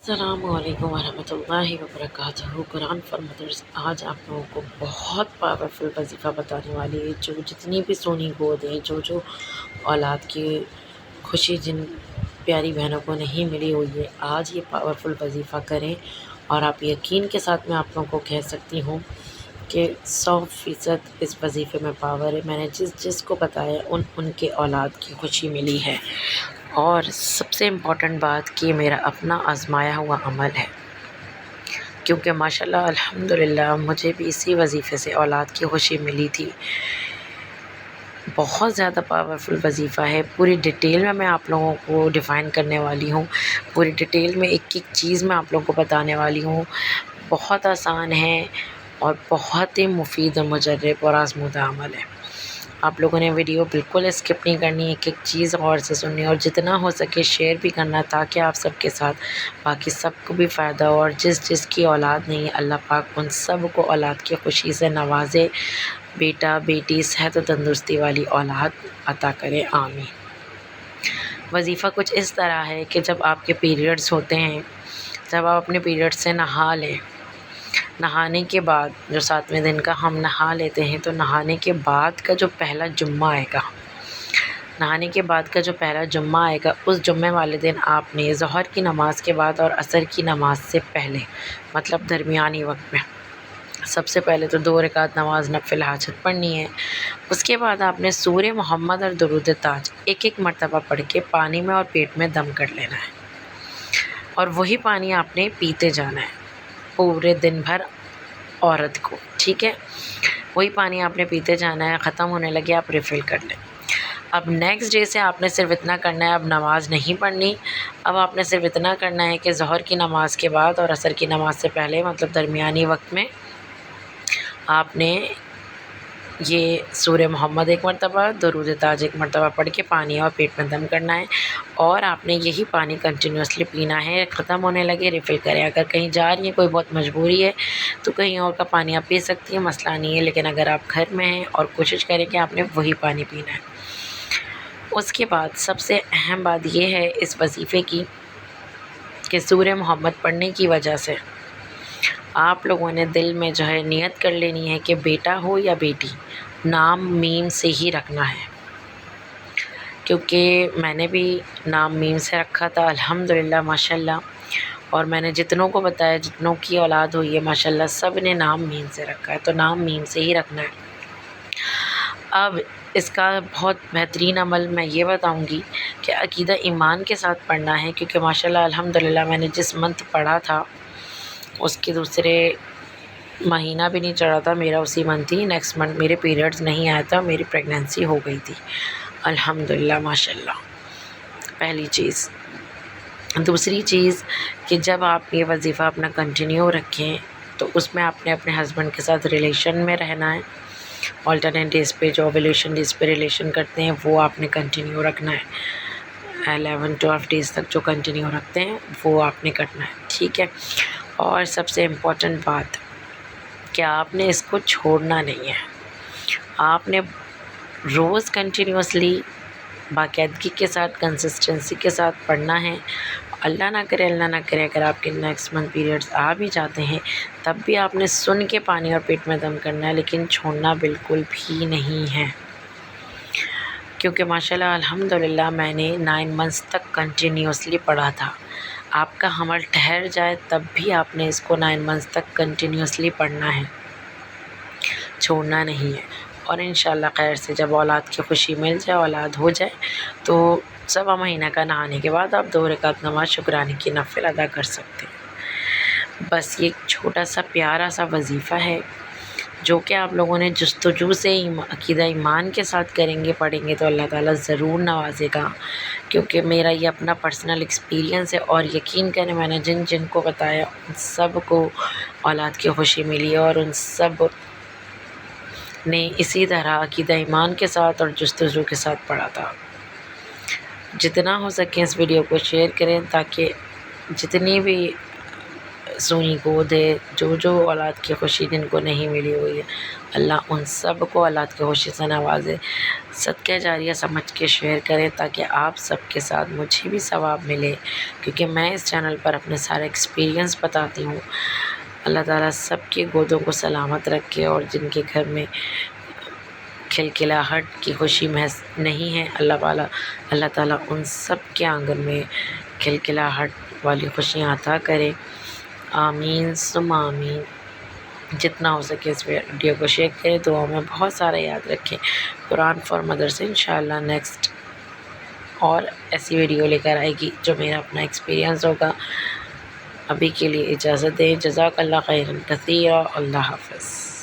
السلام علیکم ورحمۃ اللہ وبرکاتہ۔ قرآن فار مدرس آج آپ لوگوں کو بہت پاورفل وظیفہ بتانے والی ہے، جو جتنی بھی سونی گود ہے، جو اولاد کی خوشی جن پیاری بہنوں کو نہیں ملی ہوئی ہے، آج یہ پاورفل وظیفہ کریں اور آپ یقین کے ساتھ میں آپ لوگوں کو کہہ سکتی ہوں کہ 100% اس وظیفے میں پاور ہے۔ میں نے جس کو بتایا ان کے اولاد کی خوشی ملی ہے، اور سب سے امپورٹنٹ بات کہ میرا اپنا آزمایا ہوا عمل ہے، کیونکہ ماشاءاللہ الحمدللہ مجھے بھی اسی وظیفے سے اولاد کی خوشی ملی تھی۔ بہت زیادہ پاورفل وظیفہ ہے، پوری ڈیٹیل میں آپ لوگوں کو ڈیفائن کرنے والی ہوں، پوری ڈیٹیل میں ایک ایک چیز میں آپ لوگوں کو بتانے والی ہوں۔ بہت آسان ہے اور بہت ہی مفید اور مجرب اور آزمودہ عمل ہے۔ آپ لوگوں نے ویڈیو بالکل اسکپ نہیں کرنی، ایک ایک چیز غور سے سننی، اور جتنا ہو سکے شیئر بھی کرنا، تاکہ آپ سب کے ساتھ باقی سب کو بھی فائدہ ہو، اور جس کی اولاد نہیں ہے اللہ پاک ان سب کو اولاد کی خوشی سے نوازے، بیٹا بیٹی صحت و تندرستی والی اولاد عطا کرے، آمین۔ وظیفہ کچھ اس طرح ہے کہ جب آپ کے پیریڈز ہوتے ہیں، جب آپ اپنے پیریڈ سے نہا لیں، نہانے کے بعد جو 7ویں دن کا ہم نہا لیتے ہیں، تو نہانے کے بعد کا جو پہلا جمعہ آئے گا، نہانے کے بعد کا جو پہلا جمعہ آئے گا، اس جمعے والے دن آپ نے ظہر کی نماز کے بعد اور عصر کی نماز سے پہلے، مطلب درمیانی وقت میں، سب سے پہلے تو 2 رکعت نماز نفل حاجت پڑھنی ہے۔ اس کے بعد آپ نے سورہ محمد اور درود تاج ایک ایک مرتبہ پڑھ کے پانی میں اور پیٹ میں دم کر لینا ہے، اور وہی پانی آپ نے پیتے جانا ہے پورے دن بھر عورت کو، ٹھیک ہے؟ وہی پانی آپ نے پیتے جانا ہے، ختم ہونے لگے آپ ریفل کر لیں۔ اب نیکسٹ ڈے سے آپ نے صرف اتنا کرنا ہے، اب نماز نہیں پڑھنی، اب آپ نے صرف اتنا کرنا ہے کہ ظہر کی نماز کے بعد اور عصر کی نماز سے پہلے، مطلب درمیانی وقت میں، آپ نے یہ سورہ محمد ایک مرتبہ، درود تاج ایک مرتبہ پڑھ کے پانی اور پیٹ میں دم کرنا ہے، اور آپ نے یہی پانی کنٹینیوسلی پینا ہے، ختم ہونے لگے ریفل کریں۔ اگر کہیں جا رہی ہیں، کوئی بہت مجبوری ہے، تو کہیں اور کا پانی آپ پی سکتی ہیں، مسئلہ نہیں ہے، لیکن اگر آپ گھر میں ہیں اور کوشش کریں کہ آپ نے وہی پانی پینا ہے۔ اس کے بعد سب سے اہم بات یہ ہے اس وظیفے کی کہ سورہ محمد پڑھنے کی وجہ سے آپ لوگوں نے دل میں جو ہے نیت کر لینی ہے کہ بیٹا ہو یا بیٹی، نام میم سے ہی رکھنا ہے، کیونکہ میں نے بھی نام میم سے رکھا تھا الحمدللہ ماشاءاللہ، اور میں نے جتنوں کو بتایا، جتنوں کی اولاد ہوئی ہے ماشاءاللہ، سب نے نام میم سے رکھا ہے، تو نام میم سے ہی رکھنا ہے۔ اب اس کا بہت بہترین عمل میں یہ بتاؤں گی کہ عقیدہ ایمان کے ساتھ پڑھنا ہے، کیونکہ ماشاءاللہ الحمدللہ میں نے جس منتھ پڑھا تھا اس کے دوسرے مہینہ بھی نہیں چڑھا تھا میرا، اسی منتھ ہی نیکسٹ منتھ میرے پیریڈز نہیں آیا تھا، میری پریگنینسی ہو گئی تھی الحمدللہ ماشاءاللہ، پہلی چیز۔ دوسری چیز کہ جب آپ یہ وظیفہ اپنا کنٹینیو رکھیں، تو اس میں آپ نے اپنے ہسبینڈ کے ساتھ ریلیشن میں رہنا ہے، آلٹرنیٹ ڈیز پہ جو اوولیوشن ڈیز پہ ریلیشن کرتے ہیں وہ آپ نے کنٹینیو رکھنا ہے، 11-12 ڈیز تک جو کنٹینیو رکھتے ہیں وہ آپ نے کرنا ہے، ٹھیک ہے؟ اور سب سے امپورٹنٹ بات کہ آپ نے اس کو چھوڑنا نہیں ہے، آپ نے روز کنٹینیوسلی باقاعدگی کے ساتھ، کنسسٹنسی کے ساتھ پڑھنا ہے۔ اللہ نہ کرے اگر آپ کے نیکسٹ منتھ پیریڈز آ بھی جاتے ہیں، تب بھی آپ نے سن کے پانی اور پیٹ میں دم کرنا ہے، لیکن چھوڑنا بالکل بھی نہیں ہے، کیونکہ ماشاءاللہ الحمدللہ میں نے 9 منتھس تک کنٹینیوسلی پڑھا تھا۔ آپ کا حمل ٹھہر جائے تب بھی آپ نے اس کو 9 منتھس تک کنٹینیوسلی پڑھنا ہے، چھوڑنا نہیں ہے، اور انشاءاللہ خیر سے جب اولاد کی خوشی مل جائے، اولاد ہو جائے، تو 1.25 مہینہ کا نہانے کے بعد آپ 2 رکعت نماز شکرانے کی نفل ادا کر سکتے ہیں۔ بس یہ چھوٹا سا پیارا سا وظیفہ ہے، جو کہ آپ لوگوں نے جستجو سے عقیدہ ایمان کے ساتھ کریں گے، پڑھیں گے، تو اللہ تعالیٰ ضرور نوازے گا، کیونکہ میرا یہ اپنا پرسنل ایکسپیرینس ہے، اور یقین کریں میں نے جن کو بتایا ان سب کو اولاد کی خوشی ملی ہے، اور ان سب نے اسی طرح عقیدہ ایمان کے ساتھ اور جستجو کے ساتھ پڑھا تھا۔ جتنا ہو سکے اس ویڈیو کو شیئر کریں، تاکہ جتنی بھی سونی کو دے، جو اولاد کی خوشی جن کو نہیں ملی ہوئی ہے، اللہ ان سب کو اولاد کی خوشی سے نوازے۔ صدقہ جاریہ سمجھ کے شیئر کریں تاکہ آپ سب کے ساتھ مجھے بھی ثواب ملے، کیونکہ میں اس چینل پر اپنے سارے ایکسپیرینس بتاتی ہوں۔ اللہ تعالیٰ سب کے گودوں کو سلامت رکھے، اور جن کے گھر میں کھلکھلاہٹ کی خوشی محض نہیں ہے، اللہ تعالیٰ ان سب کے آنگن میں کھلکھلاہٹ والی خوشیاں عطا کرے۔ آمین ثم آمین۔ جتنا ہو سکے اس ویڈیو کو شیئر کریں، دعاؤں میں بہت سارا یاد رکھیں۔ قرآن فار مدر سے انشاءاللہ نیکسٹ اور ایسی ویڈیو لے کر آئے گی جو میرا اپنا ایکسپیرینس ہوگا۔ ابھی کے لیے اجازت دیں۔ جزاک اللہ خیرا کثیرا۔ اللہ حافظ۔